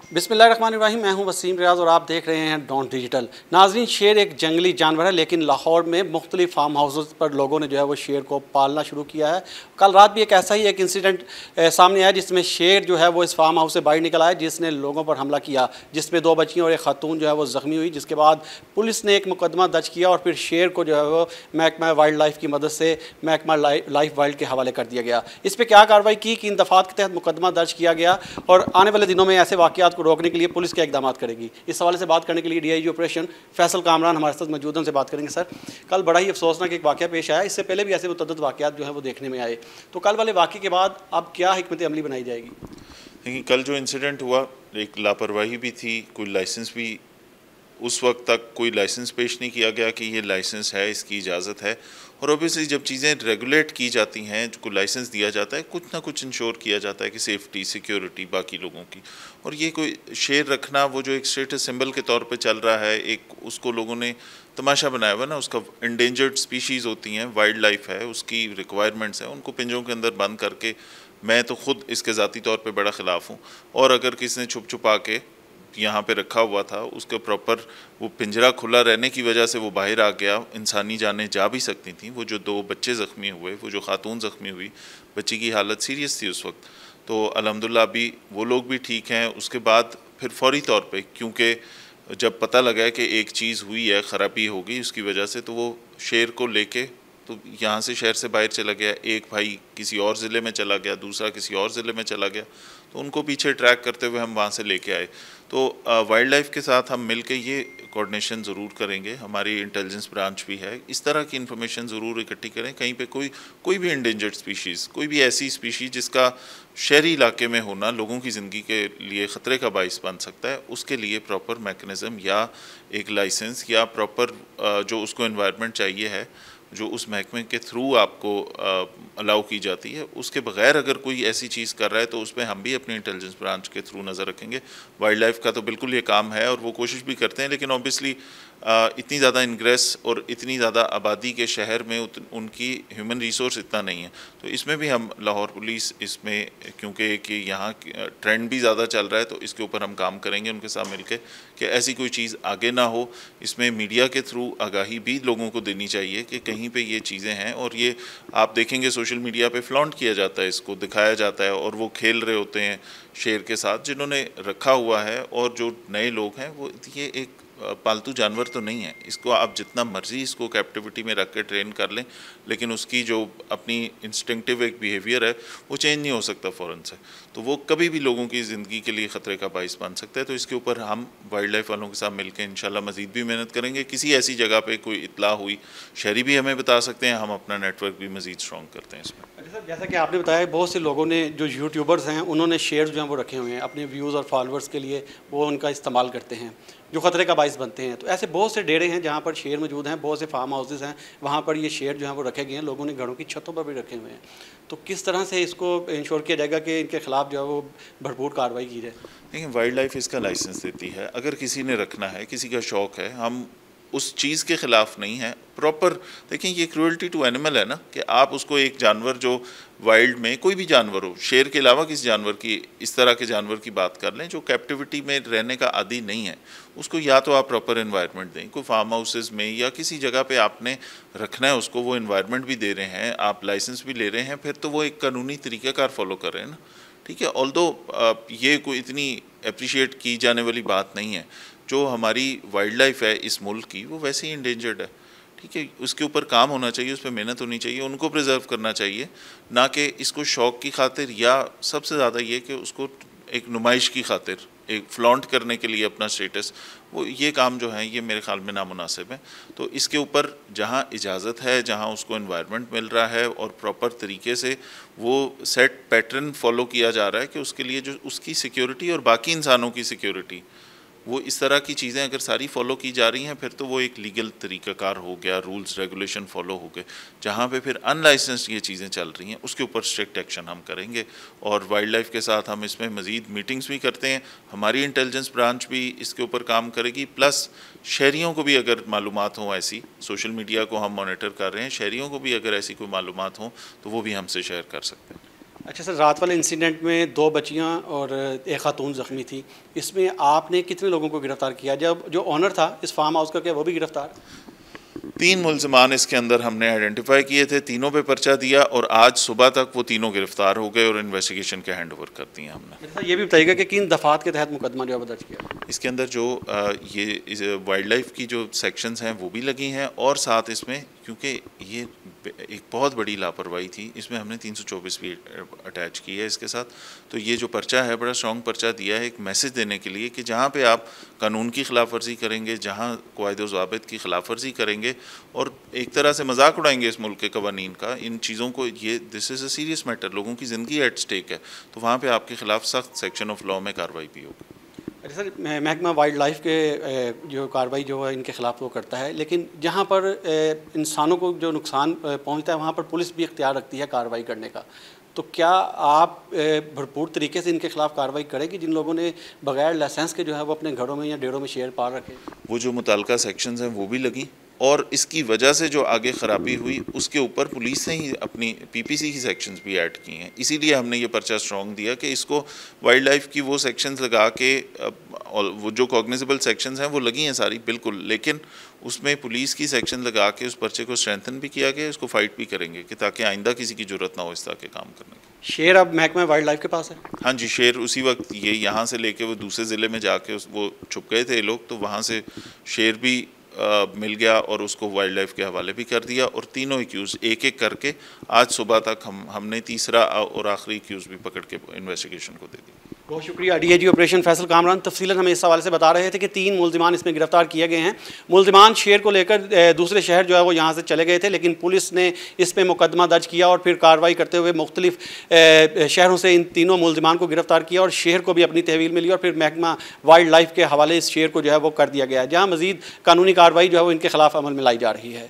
बिस्मिल्लाहिर्रहमानिर्रहीम। मैं हूं वसीम रियाज और आप देख रहे हैं डॉन डिजिटल। नाज़रीन, शेर एक जंगली जानवर है, लेकिन लाहौर में मुख्तलिफ फार्म हाउसेस पर लोगों ने जो है वो शेर को पालना शुरू किया है। कल रात भी एक ऐसा ही एक इंसिडेंट सामने आया जिसमें शेर जो है वो इस फार्म हाउस से बाहर निकल आया, जिसने लोगों पर हमला किया, जिसमें 2 बच्चियाँ और एक खातून जो है वो ज़ख्मी हुई। जिसके बाद पुलिस ने एक मुकदमा दर्ज किया और फिर शेर को जो है वो महकमा वाइल्ड लाइफ की मदद से महकमा लाइफ वाइल्ड के हवाले कर दिया गया। इस पर क्या कार्रवाई की, किन दफ़ात के तहत मुकदमा दर्ज किया गया और आने वाले दिनों में ऐसे वाक़यात को रोकने के लिए पुलिस क्या इकदाम करेगी, इस हवाले से बात करने के लिए डीआईजी ऑपरेशन फैसल कामरान हमारे साथ मौजूद हैं। उनसे बात करेंगे। सर, कल बड़ा ही अफसोसनाक एक वाक़या पेश आया, इससे पहले भी ऐसे मुतअद्दिद वाक़यात जो है वो देखने में आए, तो कल वाले वाक़े के बाद अब क्या हिकमत अमली बनाई जाएगी? देखिए, कल जो इंसिडेंट हुआ, एक लापरवाही भी थी, कोई लाइसेंस भी उस वक्त तक कोई लाइसेंस पेश नहीं किया गया कि ये लाइसेंस है, इसकी इजाज़त है। और ऑब्वियसली जब चीज़ें रेगुलेट की जाती हैं, जो लाइसेंस दिया जाता है, कुछ ना कुछ इंश्योर किया जाता है कि सेफ्टी, सिक्योरिटी बाकी लोगों की। और ये कोई शेर रखना, वो जो एक स्टेटस सिंबल के तौर पे चल रहा है, एक उसको लोगों ने तमाशा बनाया हुआ ना, उसका इंडेंजर्ड स्पीशीज़ होती हैं, वाइल्ड लाइफ है, उसकी रिक्वायरमेंट्स हैं, उनको पिंजरों के अंदर बंद करके मैं तो ख़ुद इसके ज़ाती तौर पे बड़ा ख़िलाफ़ हूँ। और अगर किसी ने छुप छुपा के यहाँ पे रखा हुआ था, उसके प्रॉपर वो पिंजरा खुला रहने की वजह से वो बाहर आ गया, इंसानी जानें जा भी सकती थी। वो जो 2 बच्चे ज़ख्मी हुए, वो जो खातून ज़ख्मी हुई, बच्ची की हालत सीरियस थी उस वक्त, तो अल्हम्दुलिल्लाह अभी वो लोग भी ठीक हैं। उसके बाद फिर फौरी तौर पे, क्योंकि जब पता लगा कि एक चीज़ हुई है, ख़राबी हो गई उसकी वजह से, तो वो शेर को लेके तो यहाँ से शहर से बाहर चला गया। एक भाई किसी और ज़िले में चला गया, दूसरा किसी और ज़िले में चला गया, तो उनको पीछे ट्रैक करते हुए हम वहाँ से लेके आए। तो वाइल्ड लाइफ के साथ हम मिल के ये कोऑर्डिनेशन ज़रूर करेंगे, हमारी इंटेलिजेंस ब्रांच भी है, इस तरह की इन्फॉर्मेशन ज़रूर इकट्ठी करें। कहीं पे कोई भी इंडेंजर्ड स्पीशीज़, कोई भी ऐसी स्पीशीज़ जिसका शहरी इलाके में होना लोगों की ज़िंदगी के लिए ख़तरे का बाइस बन सकता है, उसके लिए प्रॉपर मैकेनिज़्म या एक लाइसेंस या प्रॉपर जो उसको एनवायरनमेंट चाहिए है, जो उस महकमे के थ्रू आपको अलाउ की जाती है, उसके बगैर अगर कोई ऐसी चीज़ कर रहा है तो उस पर हम भी अपनी इंटेलिजेंस ब्रांच के थ्रू नज़र रखेंगे। वाइल्ड लाइफ का तो बिल्कुल ये काम है और वो कोशिश भी करते हैं, लेकिन ऑब्वियसली इतनी ज़्यादा इंग्रेस और इतनी ज़्यादा आबादी के शहर में उनकी ह्यूमन रिसोर्स इतना नहीं है। तो इसमें भी हम लाहौर पुलिस इसमें, क्योंकि कि यहाँ ट्रेंड भी ज़्यादा चल रहा है, तो इसके ऊपर हम काम करेंगे उनके साथ मिलकर कि ऐसी कोई चीज़ आगे ना हो। इसमें मीडिया के थ्रू आगाही भी लोगों को देनी चाहिए कि कहीं पे ये चीज़ें हैं, और ये आप देखेंगे सोशल मीडिया पे फ्लॉन्ट किया जाता है, इसको दिखाया जाता है, और वो खेल रहे होते हैं शेर के साथ जिन्होंने रखा हुआ है। और जो नए लोग हैं, वो ये एक पालतू जानवर तो नहीं है, इसको आप जितना मर्जी इसको कैप्टिविटी में रख के ट्रेन कर लें, लेकिन उसकी जो अपनी इंस्टिंक्टिव एक बिहेवियर है वो चेंज नहीं हो सकता फ़ौरन से, तो वो कभी भी लोगों की ज़िंदगी के लिए ख़तरे का बाइस बन सकता है। तो इसके ऊपर हम वाइल्ड लाइफ वालों के साथ मिलकर इंशाल्लाह मज़ीद भी मेहनत करेंगे। किसी ऐसी जगह पे कोई इत्तला हुई, शहरी भी हमें बता सकते हैं, हम अपना नेटवर्क भी मज़ीद स्ट्रॉन्ग करते हैं इसमें। अच्छा सर, जैसा कि आपने बताया, बहुत से लोगों ने, जो यूट्यूबर्स हैं, उन्होंने शेयर जो हैं वो रखे हुए हैं अपने व्यूज़ और फॉलोअर्स के लिए, वो उनका इस्तेमाल करते हैं जो ख़तरे का बाइस बनते हैं। तो ऐसे बहुत से डेरे हैं जहाँ पर शेर मौजूद हैं, बहुत से फार्म हाउसेस हैं, वहाँ पर ये शेर जो हैं वो रखे गए हैं, लोगों ने घरों की छतों पर भी रखे हुए हैं। तो किस तरह से इसको इंश्योर किया जाएगा कि इनके ख़िलाफ़ जो है वो भरपूर कार्रवाई की जाए? देखिए, वाइल्ड लाइफ इसका लाइसेंस देती है, अगर किसी ने रखना है, किसी का शौक़ है, हम उस चीज़ के ख़िलाफ़ नहीं है। प्रॉपर देखिए, ये क्रूअल्टी टू एनिमल है ना, कि आप उसको एक जानवर जो वाइल्ड में कोई भी जानवर हो, शेर के अलावा किसी जानवर की, इस तरह के जानवर की बात कर लें जो कैप्टिविटी में रहने का आदी नहीं है, उसको या तो आप प्रॉपर एनवायरनमेंट दें, कोई फार्म हाउसेस में या किसी जगह पे आपने रखना है उसको, वो एनवायरनमेंट भी दे रहे हैं, आप लाइसेंस भी ले रहे हैं, फिर तो वो एक कानूनी तरीक़ाकार फॉलो कर रहे हैं ना, ठीक है। ऑल्दो ये कोई इतनी अप्रिशिएट की जाने वाली बात नहीं है। जो हमारी वाइल्ड लाइफ है इस मुल्क की, वो वैसे ही इंडेंजर्ड है, ठीक है। उसके ऊपर काम होना चाहिए, उस पर मेहनत होनी चाहिए, उनको प्रिजर्व करना चाहिए, ना कि इसको शौक़ की खातिर, या सबसे ज़्यादा ये कि उसको एक नुमाइश की खातिर, एक फ्लॉन्ट करने के लिए अपना स्टेटस, वो ये काम जो है ये मेरे ख्याल में नामुनासिब है। तो इसके ऊपर जहाँ इजाज़त है, जहाँ उसको एनवायरनमेंट मिल रहा है और प्रॉपर तरीके से वो सेट पैटर्न फॉलो किया जा रहा है कि उसके लिए जो उसकी सिक्योरिटी और बाकी इंसानों की सिक्योरिटी, वो इस तरह की चीज़ें अगर सारी फॉलो की जा रही हैं, फिर तो वो एक लीगल तरीक़ाकार हो गया, रूल्स रेगुलेशन फॉलो हो गए। जहाँ पे फिर अनलाइसेंस्ड ये चीज़ें चल रही हैं, उसके ऊपर स्ट्रिक्ट एक्शन हम करेंगे। और वाइल्ड लाइफ के साथ हम इसमें मज़ीद मीटिंग्स भी करते हैं, हमारी इंटेलिजेंस ब्रांच भी इसके ऊपर काम करेगी, प्लस शहरियों को भी अगर मालूमात हों ऐसी, सोशल मीडिया को हम मॉनिटर कर रहे हैं, शहरियों को भी अगर ऐसी कोई मालूमात हों तो वो भी हमसे शेयर कर सकते हैं। अच्छा सर, रात वाले इंसिडेंट में 2 बच्चियां और एक खातून ज़ख्मी थी, इसमें आपने कितने लोगों को गिरफ़्तार किया? जब जो ऑनर था इस फार्म हाउस का, क्या वो भी गिरफ़्तार? 3 मुल्ज़िमान इसके अंदर हमने आइडेंटिफाई किए थे, तीनों पे पर्चा दिया और आज सुबह तक वो तीनों गिरफ्तार हो गए और इन्वेस्टिगेशन के हैंड ओवर कर दिए हमने। अच्छा, ये भी बताइएगा कि किन दफ़ात के तहत मुकदमा जो है दर्ज किया? इसके अंदर जो ये वाइल्ड लाइफ की जो सेक्शंस हैं वो भी लगी हैं और साथ इसमें क्योंकि ये एक बहुत बड़ी लापरवाही थी, इसमें हमने 324 भी अटैच की है इसके साथ। तो ये जो पर्चा है बड़ा स्ट्रॉन्ग पर्चा दिया है एक मैसेज देने के लिए कि जहाँ पे आप कानून की खिलाफ वर्जी करेंगे, जहाँ क़वाइद व ज़वाबित की खिलाफ वर्जी करेंगे और एक तरह से मजाक उड़ाएंगे इस मुल्क के कवानीन का, इन चीज़ों को, ये this is a serious matter, लोगों की ज़िंदगी एट स्टेक है, तो वहाँ पे आपके खिलाफ सख्त सेक्शन ऑफ लॉ में कार्रवाई भी होगी। अच्छा सर, महकमा वाइल्ड लाइफ के जो कार्रवाई जो है इनके ख़िलाफ़ वो करता है, लेकिन जहाँ पर इंसानों को जो नुकसान पहुँचता है वहाँ पर पुलिस भी इख्तियार रखती है कार्रवाई करने का, तो क्या आप भरपूर तरीके से इनके ख़िलाफ़ कार्रवाई करेंगे जिन लोगों ने बग़ैर लाइसेंस के जो है वो अपने घरों में या डेरों में शेर पाल रखे? वो जो मुताल्लिका सेक्शंस हैं वो भी लगी और इसकी वजह से जो आगे ख़राबी हुई उसके ऊपर पुलिस ने ही अपनी पीपीसी की सेक्शंस भी ऐड की हैं, इसीलिए हमने ये पर्चा स्ट्रॉन्ग दिया कि इसको वाइल्ड लाइफ की वो सेक्शंस लगा के और वो जो कॉग्निजेबल सेक्शंस हैं वो लगी हैं सारी बिल्कुल, लेकिन उसमें पुलिस की सेक्शन लगा के उस पर्चे को स्ट्रेंथन भी किया गया, इसको फाइट भी करेंगे कि ताकि आइंदा किसी की ज़रूरत ना हो इस तरह के काम करने की। शेर अब महकमा वाइल्ड लाइफ के पास है? हाँ जी, शेर उसी वक्त ये यहाँ से लेके वो दूसरे ज़िले में जाके वो छुप गए थे लोग, तो वहाँ से शेर भी मिल गया और उसको वाइल्ड लाइफ के हवाले भी कर दिया और तीनों एक्यूज़ एक एक करके आज सुबह तक हमने तीसरा और आखिरी एक्यूज़ भी पकड़ के इन्वेस्टिगेशन को दे दी। बहुत शुक्रिया डीआईजी ऑपरेशन फैसल कामरान, तफसीलन हमें इस हवाले से बता रहे थे कि 3 मुल्ज़िमान इसमें गिरफ्तार किए गए हैं। मुल्ज़िमान शेर को लेकर दूसरे शहर जो है वो यहाँ से चले गए थे, लेकिन पुलिस ने इस पर मुकदमा दर्ज किया और फिर कार्रवाई करते हुए मुख्तलिफ शहरों से इन तीनों मुल्ज़िमान को गिरफ्तार किया और शेर को भी अपनी तहवील मिली और फिर महकमा वाइल्ड लाइफ के हवाले इस शेर को जो है वो कर दिया गया है, जहाँ मज़ीद कानूनी कार्रवाई जो है वो इनके खिलाफ अमल में लाई जा रही है।